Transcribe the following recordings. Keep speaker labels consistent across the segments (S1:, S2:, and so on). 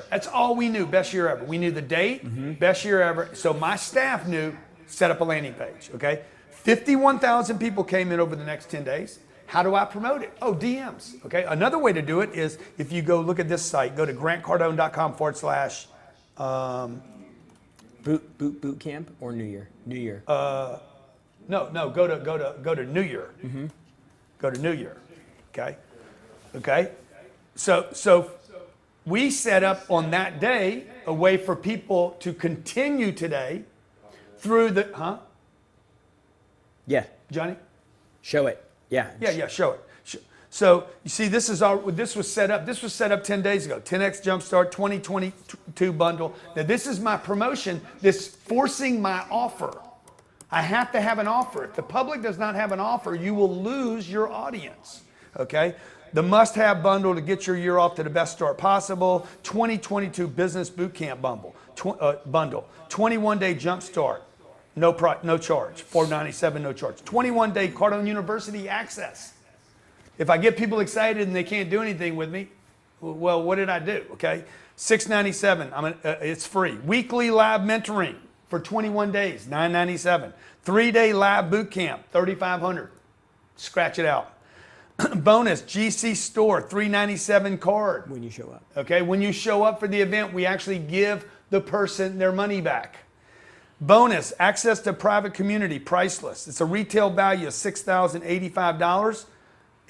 S1: ever. That's all we knew, best year ever. We knew the date, best year ever. So my staff knew, set up a landing page, okay? 51,000 people came in over the next 10 days. How do I promote it? Oh, DMs, okay? Another way to do it is if you go look at this site, go to grantcardone.com /
S2: boot camp or New Year? New Year.
S1: No, go to New Year. Go to New Year, okay? Okay? So we set up on that day a way for people to continue today through the,
S2: Yeah.
S1: Johnny?
S2: Show it. Yeah.
S1: Yeah, show it. So you see, this was set up. This was set up 10 days ago. 10X Jumpstart 2022 bundle. Now this is my promotion. This forcing my offer. I have to have an offer. If the public does not have an offer, you will lose your audience. Okay. The must-have bundle to get your year off to the best start possible. 2022 Business Bootcamp bundle. 21-day Jumpstart. No charge. $497, no charge. 21-day Cardone University access. If I get people excited and they can't do anything with me, well, what did I do? Okay, $697. It's free. Weekly live mentoring for 21 days, $997. 3-day live boot camp, $3,500. Scratch it out. Bonus GC store, $397 card.
S2: When you show up.
S1: Okay, when you show up for the event, we actually give the person their money back. Bonus access to private community, priceless. It's a retail value of $6,085.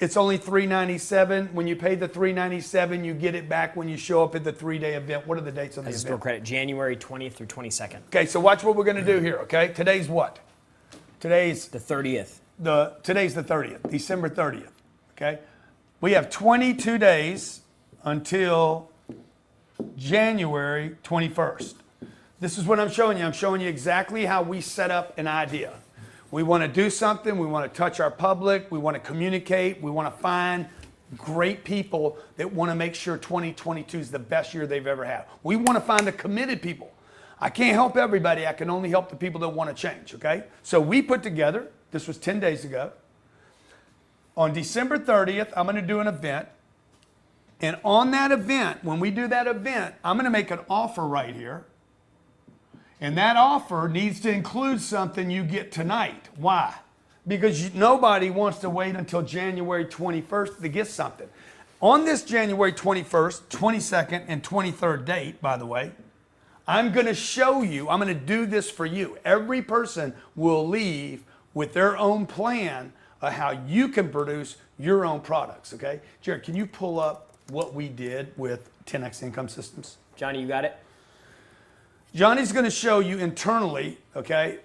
S1: It's only $397. When you pay the $397, you get it back when you show up at the 3-day event. What are the dates on the event?
S2: Store credit, January 20th through 22nd.
S1: Okay, so watch what we're going to do here, okay? Today's what? Today's
S2: the 30th.
S1: Today's the 30th, December 30th, okay? We have 22 days until January 21st. This is what I'm showing you. I'm showing you exactly how we set up an idea. We want to do something. We want to touch our public. We want to communicate. We want to find great people that want to make sure 2022 is the best year they've ever had. We want to find the committed people. I can't help everybody. I can only help the people that want to change, okay? So we put together, this was 10 days ago. On December 30th, I'm going to do an event. And on that event, when we do that event, I'm going to make an offer right here. And that offer needs to include something you get tonight. Why? Because nobody wants to wait until January 21st to get something. On this January 21st, 22nd, and 23rd date, by the way, I'm going to show you, I'm going to do this for you. Every person will leave with their own plan of how you can produce your own products, okay? Jared, can you pull up what we did with 10X Income Systems?
S2: Johnny, you got it?
S1: Johnny's going to show you internally, okay,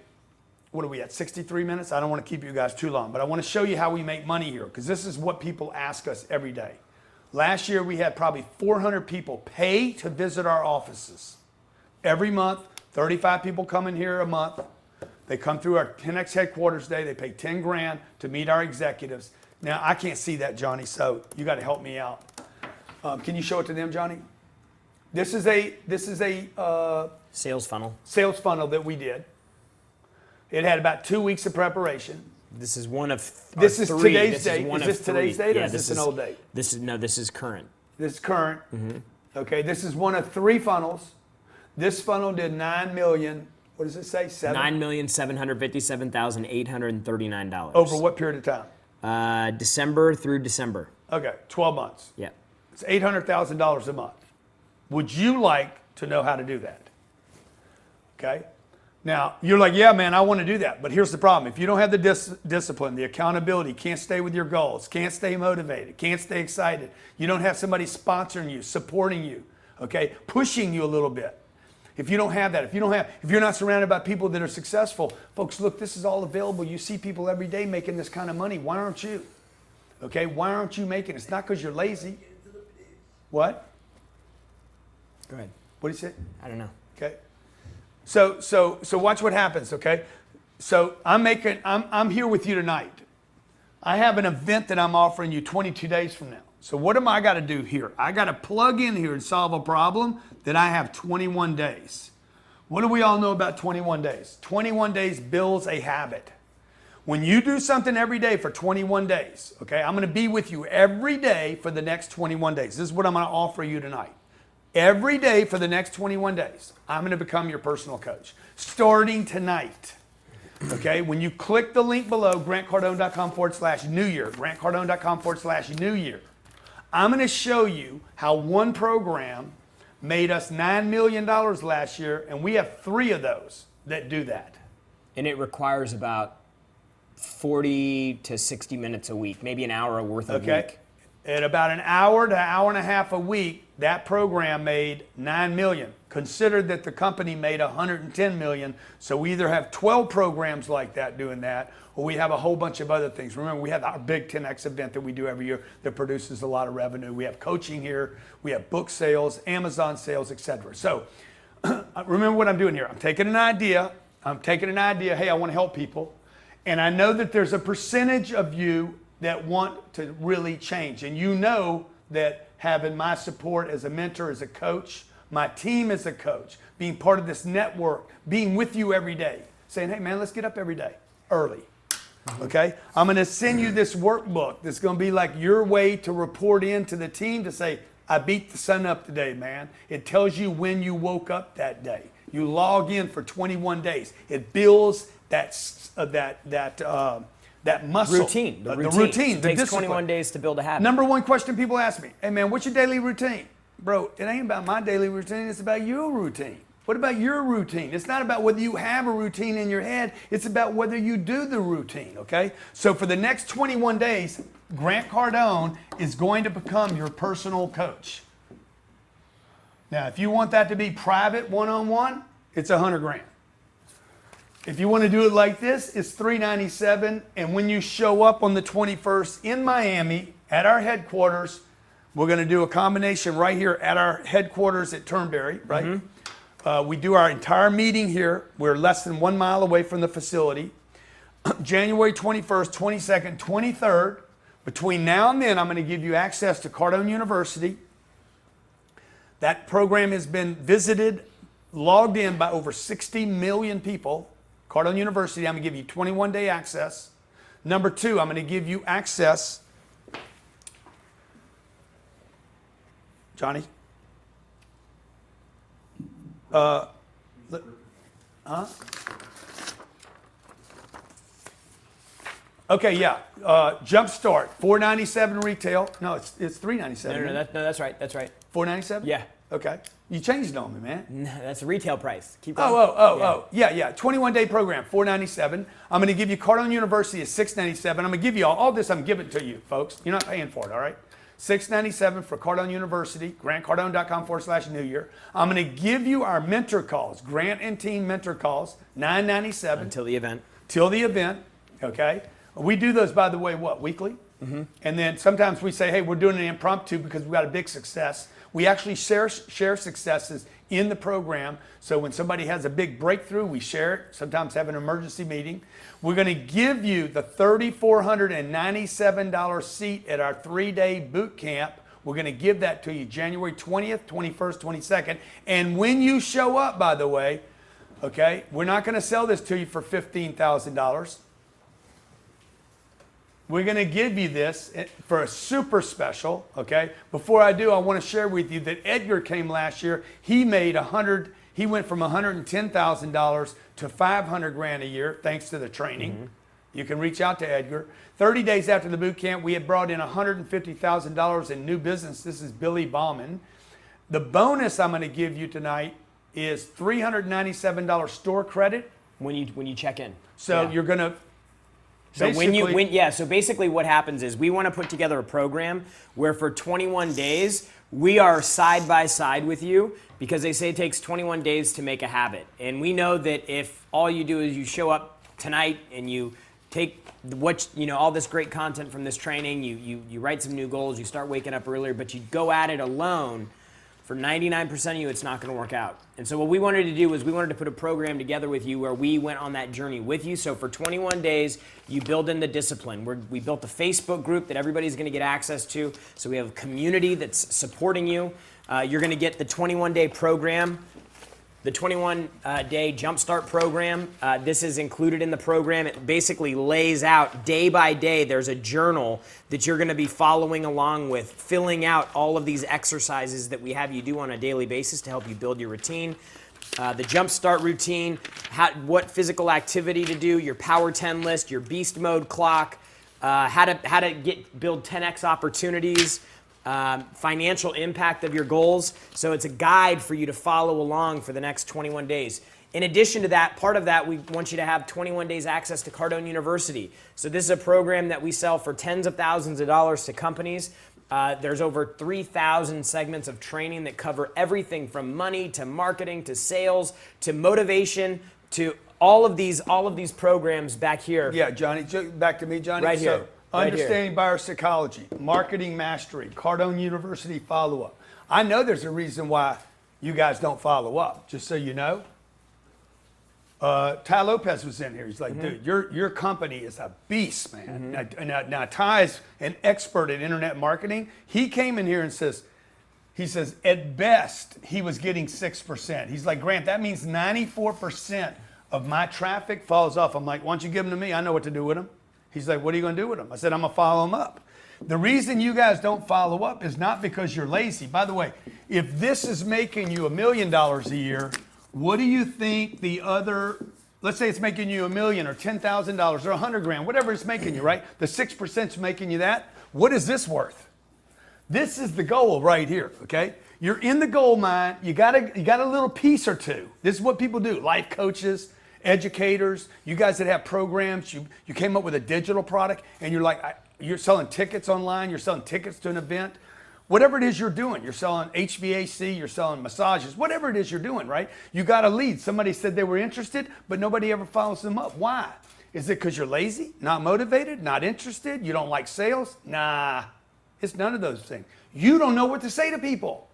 S1: what are we at, 63 minutes? I don't want to keep you guys too long, but I want to show you how we make money here because this is what people ask us every day. Last year, we had probably 400 people pay to visit our offices. Every month, 35 people come in here a month. They come through our 10X headquarters day. They pay 10 grand to meet our executives. Now, I can't see that, Johnny, so you got to help me out. Can you show it to them, Johnny? This is a
S2: sales funnel.
S1: Sales funnel that we did. It had about 2 weeks of preparation.
S2: This is one of
S1: this is
S2: three.
S1: Today's date. Is this today's date or is this an old date?
S2: This is current.
S1: This is current. Okay, this is one of 3 funnels. This funnel did 9 million. What does it say?
S2: $9,757,839.
S1: Over what period of time?
S2: December through December.
S1: Okay, 12 months.
S2: Yeah.
S1: It's $800,000 a month. Would you like to know how to do that? Okay. Now, you're like, yeah, man, I want to do that. But here's the problem. If you don't have the discipline, the accountability, can't stay with your goals, can't stay motivated, can't stay excited, you don't have somebody sponsoring you, supporting you, okay, pushing you a little bit. If you don't have that, if you're not surrounded by people that are successful, folks, look, this is all available. You see people every day making this kind of money. Why aren't you? Okay, why aren't you making it? It's not because you're lazy. What?
S2: Go ahead.
S1: What did you say?
S2: I don't know.
S1: Okay. So watch what happens, okay? So I'm here with you tonight. I have an event that I'm offering you 22 days from now. So what am I got to do here? I got to plug in here and solve a problem that I have 21 days. What do we all know about 21 days? 21 days builds a habit. When you do something every day for 21 days, okay, I'm going to be with you every day for the next 21 days. This is what I'm going to offer you tonight. Every day for the next 21 days, I'm going to become your personal coach. Starting tonight. Okay, when you click the link below, grantcardone.com/New Year, grantcardone.com/New Year, I'm going to show you how one program made us $9 million last year, and we have 3 of those that do that.
S2: And it requires about 40 to 60 minutes a week, maybe an hour worth of
S1: Okay.
S2: week.
S1: At about an hour to hour and a half a week, that program made $9 million. Consider that the company made $110 million. So we either have 12 programs like that doing that, or we have a whole bunch of other things. Remember, we have our big 10X event that we do every year that produces a lot of revenue. We have coaching here. We have book sales, Amazon sales, etc. So remember what I'm doing here. I'm taking an idea. Hey, I want to help people. And I know that there's a percentage of you that want to really change. And you know that having my support as a mentor, as a coach, my team as a coach, being part of this network, being with you every day, saying, hey man, let's get up every day, early. Okay? I'm going to send you this workbook that's going to be like your way to report in to the team to say, I beat the sun up today, man. It tells you when you woke up that day. You log in for 21 days. It builds that muscle.
S2: Routine.
S1: The routine.
S2: It
S1: the
S2: takes
S1: discipline.
S2: 21 days to build a habit.
S1: Number one question people ask me, hey man, what's your daily routine? Bro, it ain't about my daily routine, it's about your routine. What about your routine? It's not about whether you have a routine in your head, it's about whether you do the routine, okay? So for the next 21 days, Grant Cardone is going to become your personal coach. Now, if you want that to be private, one-on-one, it's $100,000. If you want to do it like this, it's $397. And when you show up on the 21st in Miami at our headquarters, we're going to do a combination right here at our headquarters at Turnberry, right? Mm-hmm. We do our entire meeting here. We're less than 1 mile away from the facility. January 21st, 22nd, 23rd. Between now and then, I'm going to give you access to Cardone University. That program has been visited, logged in by over 60 million people. Cardone University, I'm going to give you 21-day access. Number 2, I'm going to give you access. Johnny? Okay, yeah. Jumpstart, $497 retail. No, it's $397.
S2: No, that's right. That's right.
S1: $497?
S2: Yeah.
S1: Okay. You changed it on me, man.
S2: No, that's the retail price. Keep going.
S1: Yeah. 21-day program, $497. I'm going to give you Cardone University at $697. I'm going to give you all this. I'm giving it to you, folks. You're not paying for it, all right? $697 for Cardone University, grantcardone.com/New Year. I'm going to give you our mentor calls, Grant and team mentor calls, $997.
S2: Until the event.
S1: Till the event, okay? We do those, by the way, weekly? Mm-hmm. And then sometimes we say, hey, we're doing an impromptu because we've got a big success. We actually share successes in the program. So when somebody has a big breakthrough, we share it, sometimes have an emergency meeting. We're going to give you the $3,497 seat at our 3-day boot camp. We're going to give that to you January 20th, 21st, 22nd. And when you show up, by the way, okay, we're not going to sell this to you for $15,000. We're going to give you this for a super special, okay? Before I do, I want to share with you that Edgar came last year. He made he went from $110,000 to $500,000 a year thanks to the training. Mm-hmm. You can reach out to Edgar. 30 days after the boot camp, we had brought in $150,000 in new business. This is Billy Bauman. The bonus I'm going to give you tonight is $397 store credit.
S2: When you check in.
S1: So you're going to
S2: So so basically what happens is we want to put together a program where for 21 days we are side by side with you, because they say it takes 21 days to make a habit. And we know that if all you do is you show up tonight and you take all this great content from this training, you write some new goals, you start waking up earlier, but you go at it alone, for 99% of you, it's not going to work out. And so what we wanted to do was we wanted to put a program together with you where we went on that journey with you. So for 21 days, you build in the discipline. We built a Facebook group that everybody's going to get access to. So we have a community that's supporting you. You're going to get the 21-day program the 21-day Jumpstart program. This is included in the program. It basically lays out day by day. There's a journal that you're going to be following along with, filling out all of these exercises that we have you do on a daily basis to help you build your routine. The Jumpstart routine, what physical activity to do, your Power 10 list, your Beast Mode clock, how to build 10x opportunities, financial impact of your goals. So it's a guide for you to follow along for the next 21 days. In addition to that, part of that, we want you to have 21 days access to Cardone University. So this is a program that we sell for tens of thousands of dollars to companies. There's over 3,000 segments of training that cover everything from money to marketing to sales to motivation to all of these programs back here.
S1: Yeah, Johnny, back to me, Johnny.
S2: Right here.
S1: Understanding buyer psychology, marketing mastery, Cardone University follow-up. I know there's a reason why you guys don't follow up, just so you know. Ty Lopez was in here. He's like, dude, your company is a beast, man. Now, Ty's an expert at internet marketing. He came in here and says, at best, he was getting 6%. He's like, Grant, that means 94% of my traffic falls off. I'm like, why don't you give them to me? I know what to do with them. He's like, what are you going to do with them? I said, I'm going to follow them up. The reason you guys don't follow up is not because you're lazy. By the way, if this is making you $1 million a year, what do you think the other, let's say it's making you $1 million or $10,000 or $100,000, whatever it's making you, right? The 6% is making you that. What is this worth? This is the goal right here, okay? You're in the gold mine. You got a little piece or two. This is what people do. Life coaches, educators, you guys that have programs, you came up with a digital product and you're like, you're selling tickets online, you're selling tickets to an event, whatever it is you're doing, you're selling HVAC, you're selling massages, whatever it is you're doing, right? You got a lead. Somebody said they were interested, but nobody ever follows them up. Why? Is it because you're lazy, not motivated, not interested, you don't like sales? Nah, it's none of those things. You don't know what to say to people.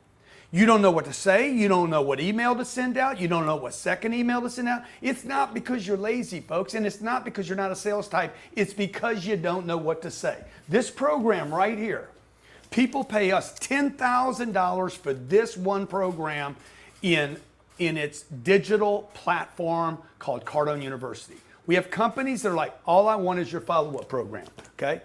S1: You don't know what to say. You don't know what email to send out. You don't know what second email to send out. It's not because you're lazy, folks, and it's not because you're not a sales type. It's because you don't know what to say. This program right here, people pay us $10,000 for this one program in its digital platform called Cardone University. We have companies that are like, all I want is your follow-up program, okay?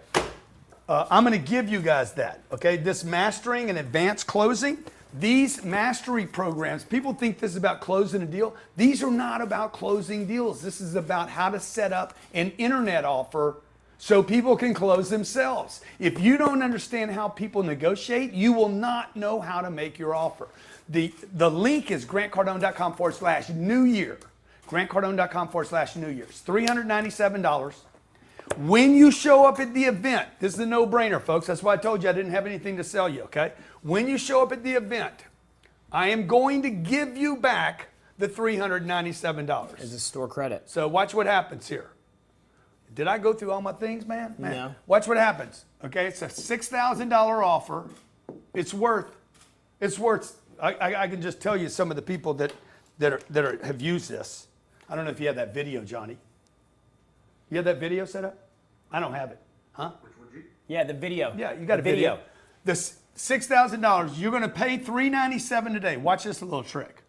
S1: I'm going to give you guys that, okay? This mastering and advanced closing, these mastery programs, people think this is about closing a deal. These are not about closing deals. This is about how to set up an internet offer so people can close themselves. If you don't understand how people negotiate, you will not know how to make your offer. The link is grantcardone.com/New Year. grantcardone.com/New Year. It's $397. When you show up at the event, this is a no-brainer, folks. That's why I told you I didn't have anything to sell you, okay? When you show up at the event, I am going to give you back the $397.
S2: As a store credit.
S1: So watch what happens here. Did I go through all my things, man?
S2: No.
S1: Watch what happens, okay? It's a $6,000 offer. It's worth, I can just tell you some of the people that have used this. I don't know if you have that video, Johnny. You have that video set up? I don't have it. Huh?
S3: Which would you?
S2: Yeah, the video.
S1: Yeah, you got a video. The $6,000, you're going to pay $397 today. Watch this little trick.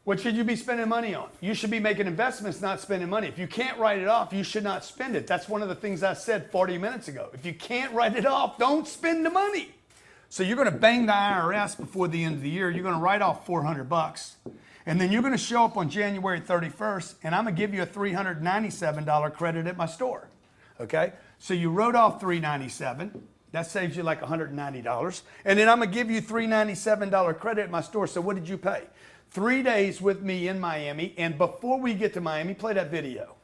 S1: What should you be spending money on? You should be making investments, not spending money. If you can't write it off, you should not spend it. That's one of the things I said 40 minutes ago. If you can't write it off, don't spend the money. So you're going to bang the IRS before the end of the year. You're going to write off $400. And then you're going to show up on January 31st, and I'm going to give you a $397 credit at my store. Okay? So you wrote off $397. That saves you like $190. And then I'm going to give you $397 credit at my store. So what did you pay? 3 days with me in Miami. And before we get to Miami, play that video.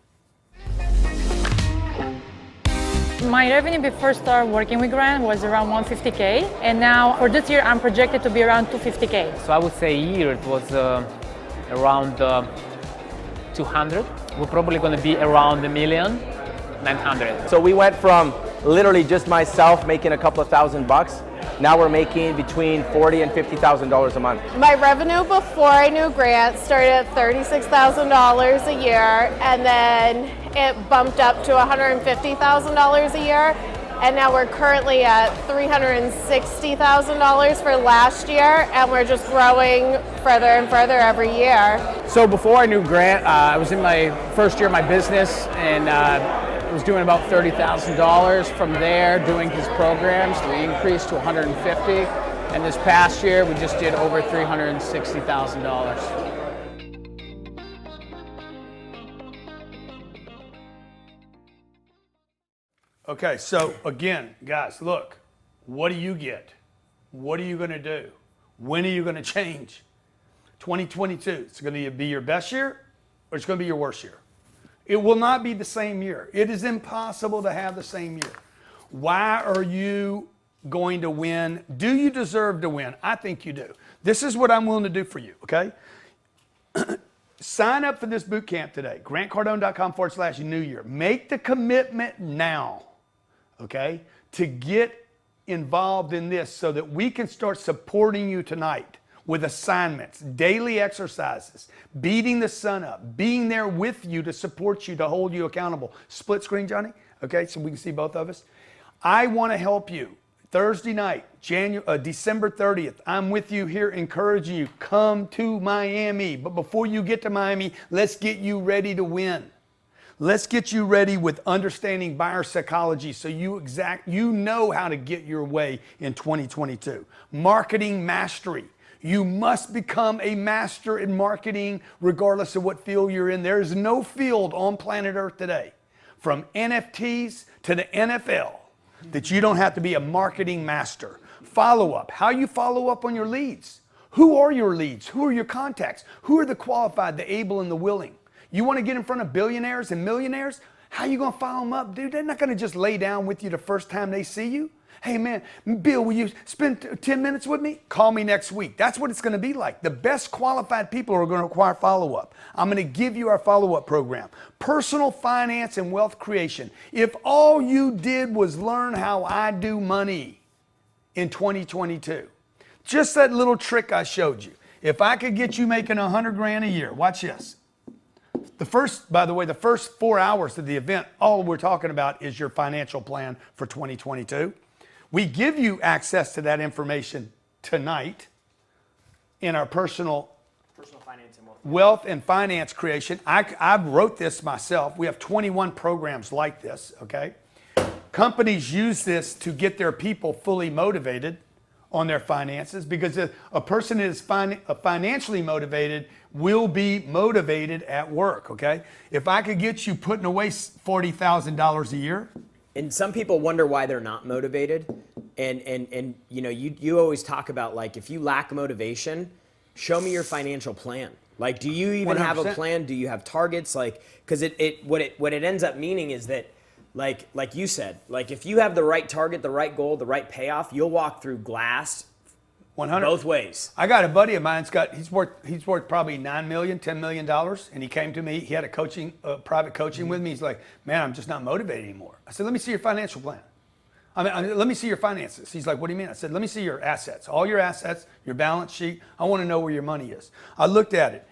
S4: My revenue before start working with Grant was around 150K. And now for this year, I'm projected to be around 250K.
S5: So I would say a year it was around 200. We're probably going to be around $1,900,000.
S6: So we went from literally just myself making a couple of $1,000. Now we're making between $40,000 and $50,000 a month.
S7: My revenue before I knew Grant started at $36,000 a year, and then it bumped up to $150,000 a year. and now we're currently at $360,000 for last year, and we're just growing further and further every year.
S5: So before I knew Grant, I was in my first year of my business and was doing about $30,000. From there, doing his programs, we increased to $150,000, and this past year we just did over $360,000.
S1: Okay, so again, guys, look, what do you get? What are you going to do? When are you going to change? 2022, it's going to be your best year or it's going to be your worst year. It will not be the same year. It is impossible to have the same year. Why are you going to win? Do you deserve to win? I think you do. This is what I'm willing to do for you, okay? Sign up for this boot camp today, grantcardone.com/New Year. Make the commitment now, okay, to get involved in this so that we can start supporting you tonight with assignments, daily exercises, beating the sun up, being there with you to support you, to hold you accountable. Split screen, Johnny? Okay, so we can see both of us. I want to help you. Thursday night, December 30th, I'm with you here encouraging you. Come to Miami. But before you get to Miami, let's get you ready to win. Let's get you ready with understanding buyer psychology so you know how to get your way in 2022. Marketing mastery. You must become a master in marketing regardless of what field you're in. There is no field on planet Earth today, from NFTs to the NFL, that you don't have to be a marketing master. Follow up. How you follow up on your leads. Who are your leads? Who are your contacts? Who are the qualified, the able, and the willing? You want to get in front of billionaires and millionaires? How you going to follow them up, dude? They're not going to just lay down with you the first time they see you. Hey, man, Bill, will you spend 10 minutes with me? Call me next week. That's what it's going to be like. The best qualified people are going to require follow-up. I'm going to give you our follow-up program. Personal finance and wealth creation. If all you did was learn how I do money in 2022, just that little trick I showed you. If I could get you making $100,000 a year, watch this. By the way, the first 4 hours of the event, all we're talking about is your financial plan for 2022. We give you access to that information tonight in our personal
S2: finance and
S1: wealth and finance creation. I wrote this myself. We have 21 programs like this, okay? Companies use this to get their people fully motivated on their finances, because a person that is financially motivated will be motivated at work, okay? If I could get you putting away $40,000 a year.
S2: And some people wonder why they're not motivated. And you know, you always talk about, like, if you lack motivation, show me your financial plan. Like, do you even
S1: 100%.
S2: have a plan? Do you have targets? Like, because what it ends up meaning is that, like you said, like, if you have the right target, the right goal, the right payoff, you'll walk through glass
S1: 100.
S2: both ways.
S1: I got a buddy of mine. He's worth probably $9 million, $10 million, and he came to me. He had a private coaching with me. He's like, man, I'm just not motivated anymore. I said, let me see your financial plan. Let me see your finances. He's like, what do you mean? I said, let me see your assets, all your assets, your balance sheet. I want to know where your money is. I looked at it.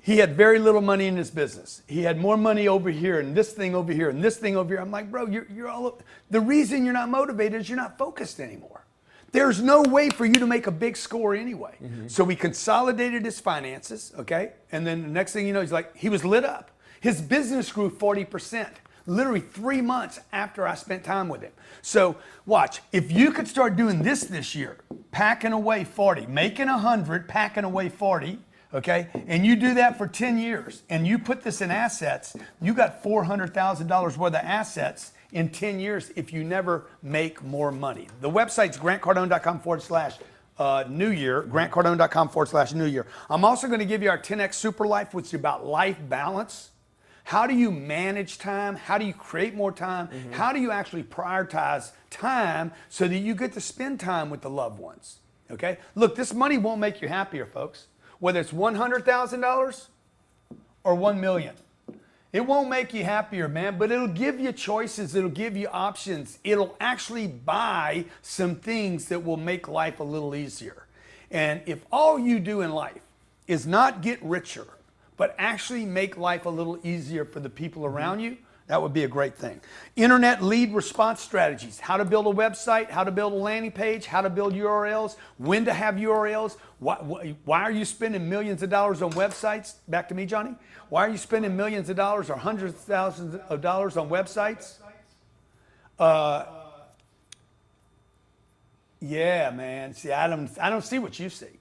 S1: He had very little money in his business. He had more money over here and this thing over here and this thing over here. I'm like, bro, you're all. The reason you're not motivated is you're not focused anymore. There's no way for you to make a big score anyway. Mm-hmm. So we consolidated his finances, okay? And then the next thing you know, he was lit up. His business grew 40%, literally 3 months after I spent time with him. So watch, if you could start doing this year, packing away 40, making 100, packing away 40, okay? And you do that for 10 years, and you put this in assets, you got $400,000 worth of assets in 10 years if you never make more money. The website's grantcardone.com/New Year, grantcardone.com/New Year. I'm also going to give you our 10X Super Life, which is about life balance. How do you manage time? How do you create more time? Mm-hmm. How do you actually prioritize time so that you get to spend time with the loved ones? Okay? Look, this money won't make you happier, folks. Whether it's $100,000 or $1 million. It won't make you happier, man, but it'll give you choices. It'll give you options. It'll actually buy some things that will make life a little easier. And if all you do in life is not get richer, but actually make life a little easier for the people around you, That would be a great thing. Internet lead response strategies, how to build a website, how to build a landing page, how to build URLs, when to have URLs. Why are you spending millions of dollars on websites? Back to me, Johnny. Why are you spending millions of dollars or hundreds of thousands of dollars on websites? Yeah, man. See, I don't see what you see.